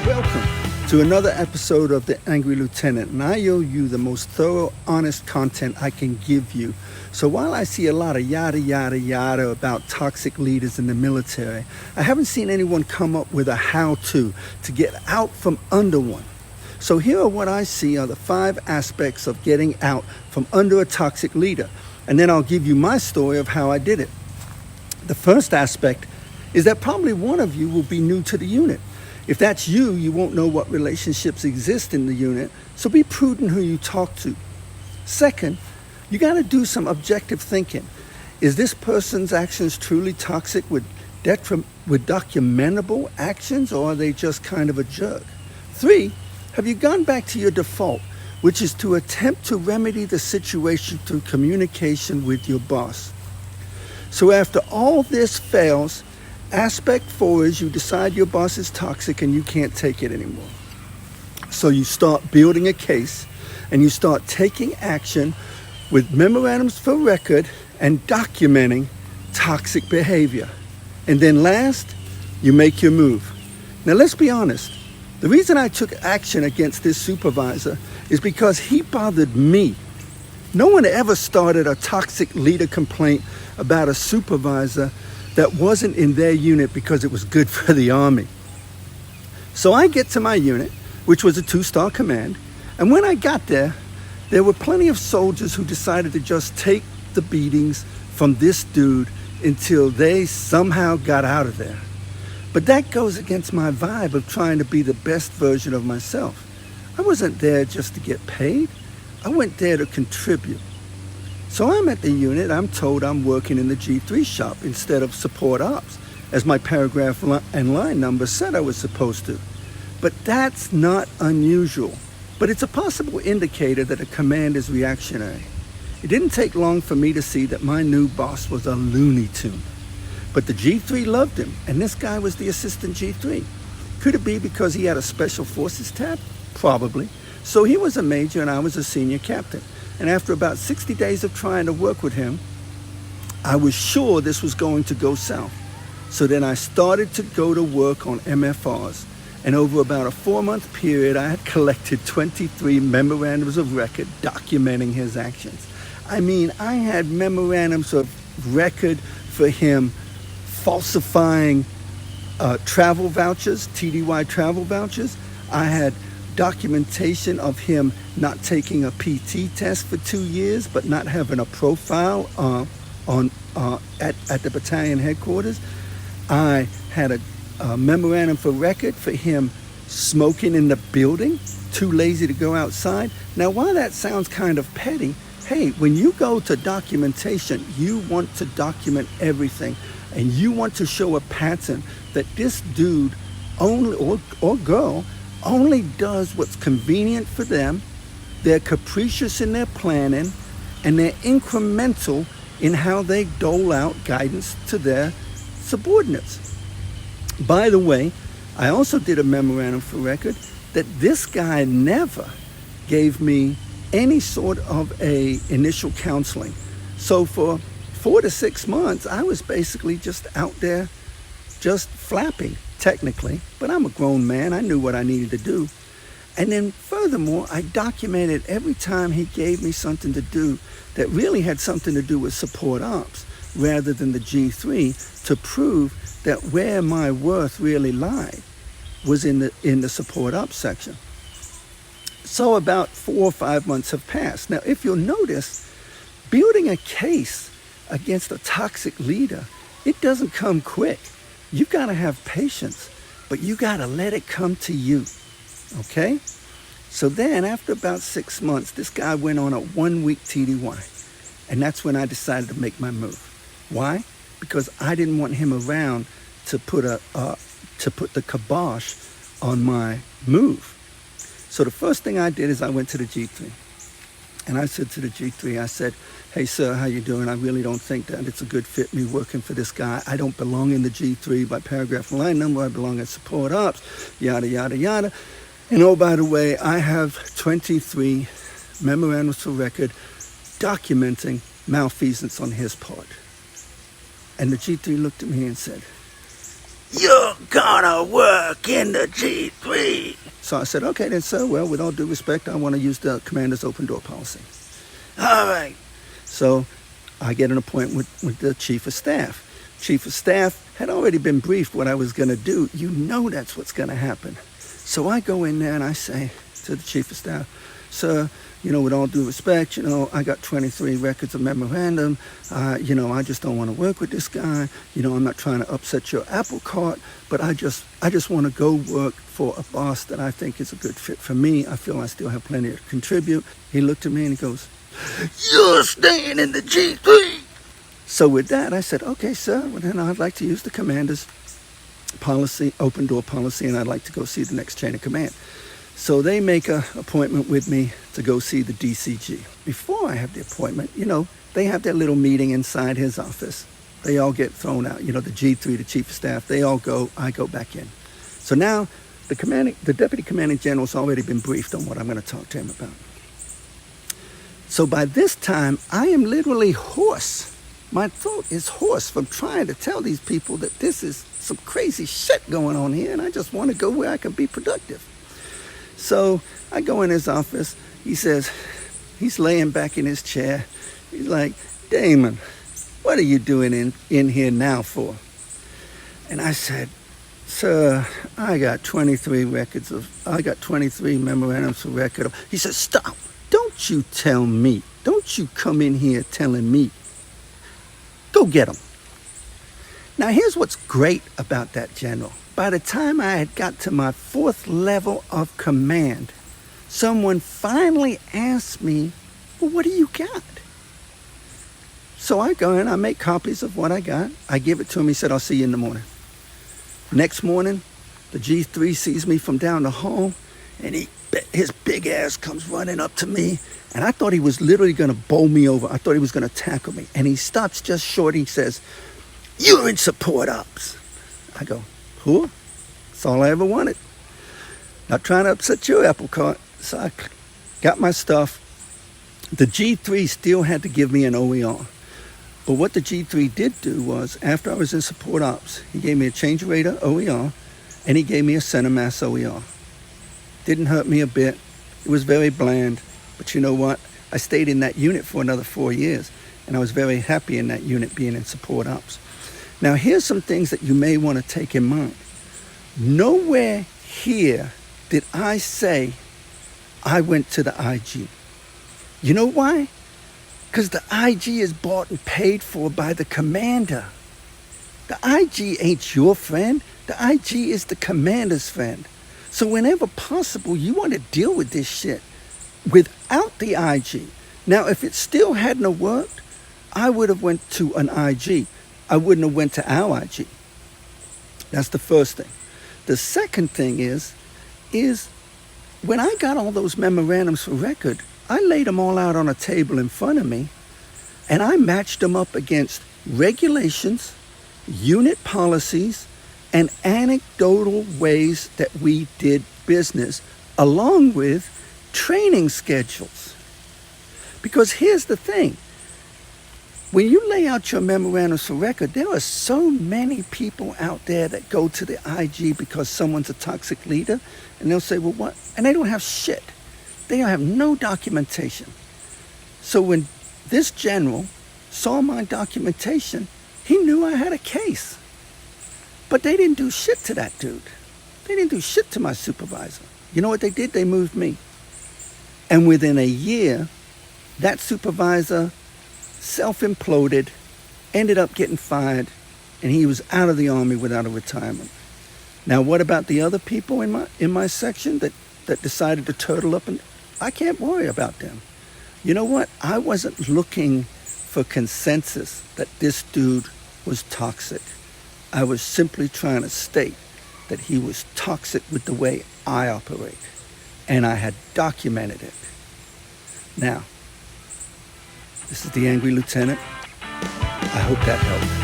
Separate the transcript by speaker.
Speaker 1: Welcome to another episode of The Angry Lieutenant, and I owe you the most thorough, honest content I can give you. So while I see a lot of yada, yada, yada about toxic leaders in the military, I haven't seen anyone come up with a how-to get out from under one. So here are what I see are the 5 aspects of getting out from under a toxic leader, and then I'll give you my story of how I did it. The first aspect is that probably one of you will be new to the unit. If that's you, you won't know what relationships exist in the unit, so be prudent who you talk to. Second, you got to do some objective thinking. Is this person's actions truly toxic with documentable actions, or are they just kind of a jerk? 3, have you gone back to your default, which is to attempt to remedy the situation through communication with your boss? So after all this fails, aspect 4 is you decide your boss is toxic and you can't take it anymore. So you start building a case and you start taking action with memorandums for record and documenting toxic behavior. And then last, you make your move. Now let's be honest. The reason I took action against this supervisor is because he bothered me. No one ever started a toxic leader complaint about a supervisor that wasn't in their unit because it was good for the Army. So I get to my unit, which was a 2-star command, and when I got there, there were plenty of soldiers who decided to just take the beatings from this dude until they somehow got out of there. But that goes against my vibe of trying to be the best version of myself. I wasn't there just to get paid. I went there to contribute. So I'm at the unit, I'm told I'm working in the G3 shop instead of support ops, as my paragraph and line number said I was supposed to. But that's not unusual. But it's a possible indicator that a command is reactionary. It didn't take long for me to see that my new boss was a Looney Tune. But the G3 loved him, and this guy was the assistant G3. Could it be because he had a special forces tab? Probably. So he was a major and I was a senior captain. And after about 60 days of trying to work with him, I was sure this was going to go south. So then I started to go to work on MFRs. And over about a 4-month period, I had collected 23 memorandums of record documenting his actions. I mean, I had memorandums of record for him falsifying travel vouchers, TDY travel vouchers. I had documentation of him not taking a PT test for 2 years, but not having a profile at the battalion headquarters. I had a memorandum for record for him smoking in the building, too lazy to go outside. Now, while that sounds kind of petty, hey, when you go to documentation, you want to document everything, and you want to show a pattern that this dude only or girl only does what's convenient for them. They're capricious in their planning, and they're incremental in how they dole out guidance to their subordinates. By the way, I also did a memorandum for record that this guy never gave me any sort of a initial counseling. So for 4 to 6 months, I was basically just out there just flapping, technically, but I'm a grown man. I knew what I needed to do. And then furthermore, I documented every time he gave me something to do that really had something to do with support ops rather than the G3, to prove that where my worth really lied was in the support ops section. So about 4 or 5 months have passed. Now, if you'll notice, building a case against a toxic leader, it doesn't come quick. You've got to have patience, but you got to let it come to you, okay? So then after about 6 months, this guy went on a 1-week TDY, and that's when I decided to make my move. Why? Because I didn't want him around to put the kibosh on my move. So the first thing I did is I went to the G3, and I said to the G3, I said, hey, sir, how you doing? I really don't think that it's a good fit me working for this guy. I don't belong in the G3 by paragraph and line number. I belong in support ops, yada, yada, yada. And oh, by the way, I have 23 memorandums for record documenting malfeasance on his part. And the G3 looked at me and said, you're gonna work in the G3. So I said, okay then, sir, well, with all due respect, I want to use the commander's open door policy. All right. So I get an appointment with the chief of staff. Chief of staff had already been briefed what I was going to do. You know that's what's going to happen. So I go in there and I say to the chief of staff, sir, with all due respect, I got 23 records of memorandum. I just don't want to work with this guy. I'm not trying to upset your apple cart, but I just want to go work for a boss that I think is a good fit for me. I feel I still have plenty to contribute. He looked at me and he goes, you're staying in the G3. So with that, I said, okay, sir, well, then I'd like to use the commander's policy, open door policy, and I'd like to go see the next chain of command. So they make an appointment with me to go see the DCG. Before I have the appointment, they have their little meeting inside his office. They all get thrown out. The G3, the chief of staff, they all go, I go back in. So now the deputy commanding general's already been briefed on what I'm going to talk to him about. So by this time, I am literally hoarse. My throat is hoarse from trying to tell these people that this is some crazy shit going on here, and I just want to go where I can be productive. So I go in his office. He says, he's laying back in his chair. He's like, Damon, what are you doing in here now for? And I said, sir, I got 23 memorandums for record. He said, stop. Don't you tell me. Don't you come in here telling me. Go get him. Now, here's what's great about that, General. By the time I had got to my 4th level of command, someone finally asked me, well, what do you got? So I go in, I make copies of what I got. I give it to him. He said, I'll see you in the morning. Next morning, the G3 sees me from down the hall, and his big ass comes running up to me, and I thought he was literally going to bowl me over. I thought he was going to tackle me, and he stops just short. He says, you're in support ops. I go, who? That's all I ever wanted. Not trying to upset your apple cart. So I got my stuff. The G3 still had to give me an OER. But what the G3 did do was, after I was in support ops, he gave me a change of radar OER, and he gave me a center mass OER. Didn't hurt me a bit. It was very bland. But you know what? I stayed in that unit for another 4 years, and I was very happy in that unit being in support ops. Now, here's some things that you may want to take in mind. Nowhere here did I say I went to the IG. You know why? Because the IG is bought and paid for by the commander. The IG ain't your friend. The IG is the commander's friend. So whenever possible, you want to deal with this shit without the IG. Now, if it still hadn't worked, I would have went to an IG. I wouldn't have went to our IG. That's the first thing. The second thing is when I got all those memorandums for record, I laid them all out on a table in front of me, and I matched them up against regulations, unit policies, and anecdotal ways that we did business, along with training schedules. Because here's the thing. When you lay out your memorandums for record, there are so many people out there that go to the IG because someone's a toxic leader, and they'll say, well, what? And they don't have shit. They have no documentation. So when this general saw my documentation, he knew I had a case. But they didn't do shit to that dude. They didn't do shit to my supervisor. You know what they did? They moved me. And within a year, that supervisor self-imploded, ended up getting fired, and he was out of the Army without a retirement. Now, what about the other people in my section that decided to turtle up? And I can't worry about them. You know what? I wasn't looking for consensus that this dude was toxic. I was simply trying to state that he was toxic with the way I operate, and I had documented it. Now, this is the Angry Lieutenant. I hope that helped.